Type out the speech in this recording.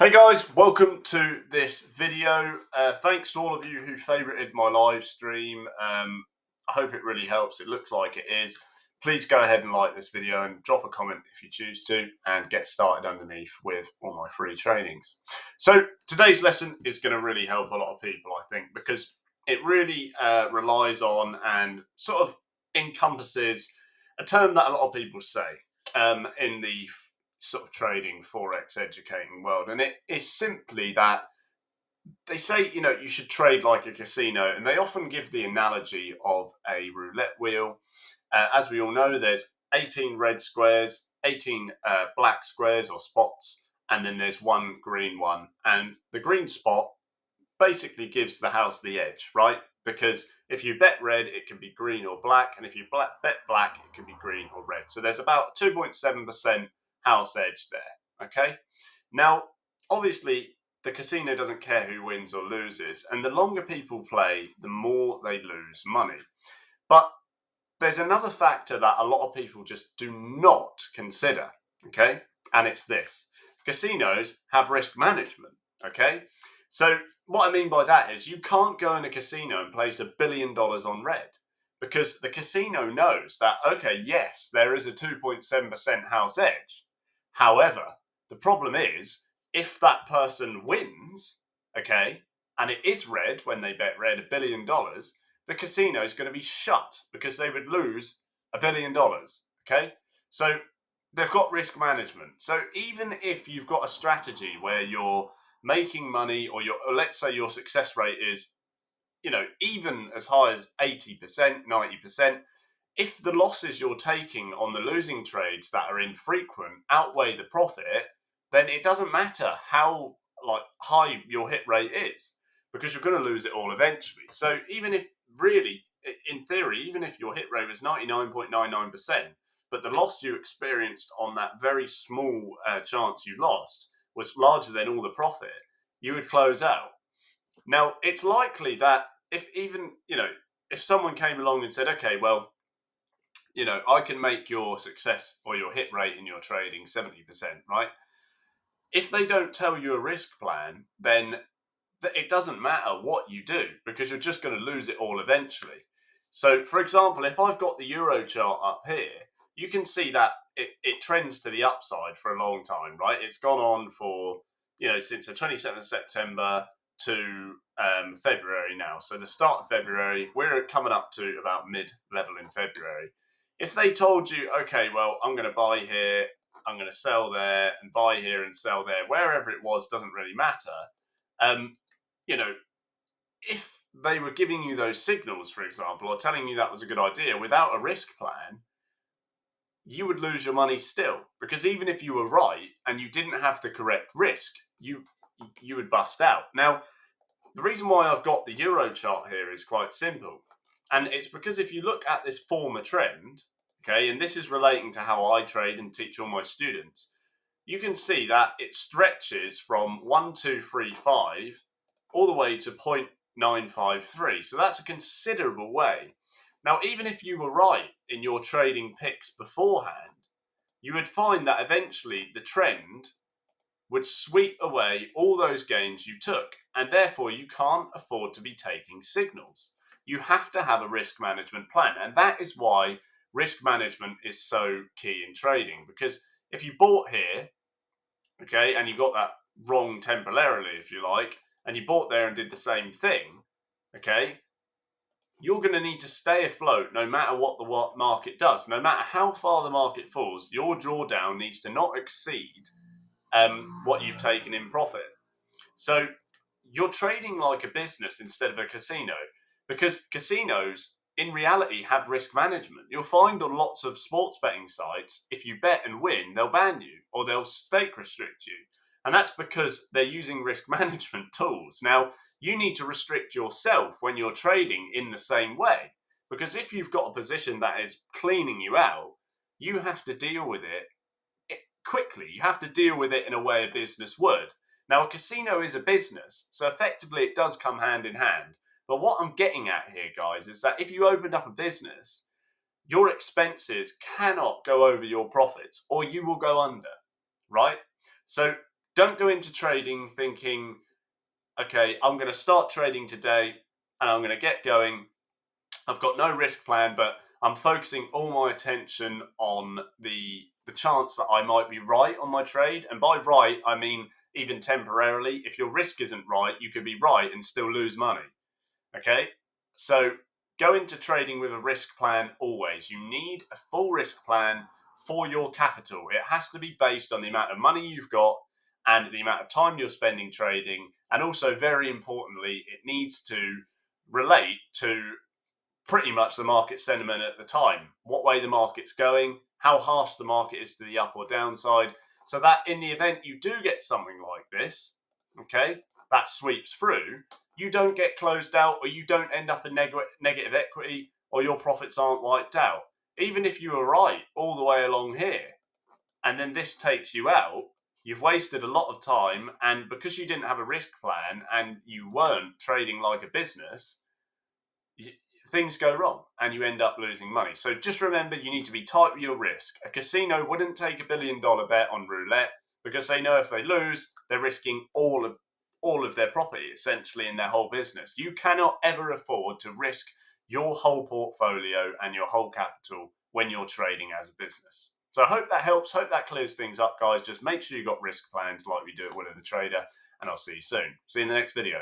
Hey guys, welcome to this video. Thanks to all of you who favorited my live stream. I hope it really helps. It looks like it is. Please go ahead and like this video and drop a comment if you choose to, and get started underneath with all my free trainings. So today's lesson is going to really help a lot of people, I think, because it really relies on and sort of encompasses a term that a lot of people say in the sort of trading, forex, educating world, and it is simply that they say, you should trade like a casino, and they often give the analogy of a roulette wheel. As we all know, there's 18 red squares, 18 black squares or spots, and then there's one green one, and the green spot basically gives the house the edge, right? Because if you bet red, it can be green or black, and if you bet black, it can be green or red. So there's about 2.7% house edge there, okay? Now, obviously, the casino doesn't care who wins or loses, and the longer people play, the more they lose money. But there's another factor that a lot of people just do not consider, okay? And it's this. Casinos have risk management, okay? So what I mean by that is you can't go in a casino and place $1 billion on red, because the casino knows that, okay, yes, there is a 2.7% house edge. However, the problem is if that person wins, okay, and it is red when they bet red $1 billion, the casino is going to be shut because they would lose $1 billion, okay? So they've got risk management. So even if you've got a strategy where you're making money, or let's say your success rate is, even as high as 80%, 90%, if the losses you're taking on the losing trades that are infrequent outweigh the profit, then it doesn't matter how high your hit rate is, because you're going to lose it all eventually. So even if really, in theory, even if your hit rate was 99.99%, but the loss you experienced on that very small chance you lost was larger than all the profit, you would close out. Now, it's likely that if someone came along and said, okay, well, I can make your success or your hit rate in your trading 70%, right? If they don't tell you a risk plan, then it doesn't matter what you do, because you're just going to lose it all eventually. So, for example, if I've got the Euro chart up here, you can see that it trends to the upside for a long time, right? It's gone on for, since the 27th of September to February now. So the start of February, we're coming up to about mid-level in February. If they told you, okay, well, I'm going to buy here, I'm going to sell there, and buy here and sell there, wherever it was, doesn't really matter. If they were giving you those signals, for example, or telling you that was a good idea without a risk plan, you would lose your money still, because even if you were right and you didn't have the correct risk, you would bust out. Now, the reason why I've got the Euro chart here is quite simple, and it's because if you look at this former trend, okay, and this is relating to how I trade and teach all my students, you can see that it stretches from 1235 all the way to 0.953. So that's a considerable way. Now, even if you were right in your trading picks beforehand, you would find that eventually the trend would sweep away all those gains you took, and therefore you can't afford to be taking signals. You have to have a risk management plan, and that is why risk management is so key in trading, because if you bought here, okay, and you got that wrong temporarily, if you like, and you bought there and did the same thing, okay, you're going to need to stay afloat no matter what the market does. No matter how far the market falls, your drawdown needs to not exceed what you've taken in profit. So you're trading like a business instead of a casino, because casinos in reality have risk management. You'll find on lots of sports betting sites, if you bet and win, they'll ban you or they'll stake restrict you. And that's because they're using risk management tools. Now, you need to restrict yourself when you're trading in the same way, because if you've got a position that is cleaning you out, you have to deal with it quickly. You have to deal with it in a way a business would. Now, a casino is a business, so effectively it does come hand in hand. But what I'm getting at here, guys, is that if you opened up a business, your expenses cannot go over your profits, or you will go under, right? So Don't go into trading thinking, okay, I'm going to start trading today and I'm going to get going. I've got no risk plan, but I'm focusing all my attention on the chance that I might be right on my trade. And by right, I mean even temporarily. If your risk isn't right, you could be right and still lose money. Okay, so go into trading with a risk plan always. You need a full risk plan for your capital. It has to be based on the amount of money you've got and the amount of time you're spending trading. And also, very importantly, it needs to relate to pretty much the market sentiment at the time, what way the market's going, how harsh the market is to the up or downside, so that in the event you do get something like this, okay, that sweeps through, you don't get closed out or you don't end up in negative equity or your profits aren't wiped out. Even if you were right all the way along here and then this takes you out, you've wasted a lot of time, and because you didn't have a risk plan and you weren't trading like a business, things go wrong and you end up losing money. So just remember, you need to be tight with your risk. A casino wouldn't take $1 billion bet on roulette because they know if they lose, they're risking all of their property essentially in their whole business. You cannot ever afford to risk your whole portfolio and your whole capital when you're trading as a business. So I hope that helps. Hope that clears things up, guys. Just make sure you've got risk plans like we do at Will of the Trader, and I'll see you soon. See you in the next video.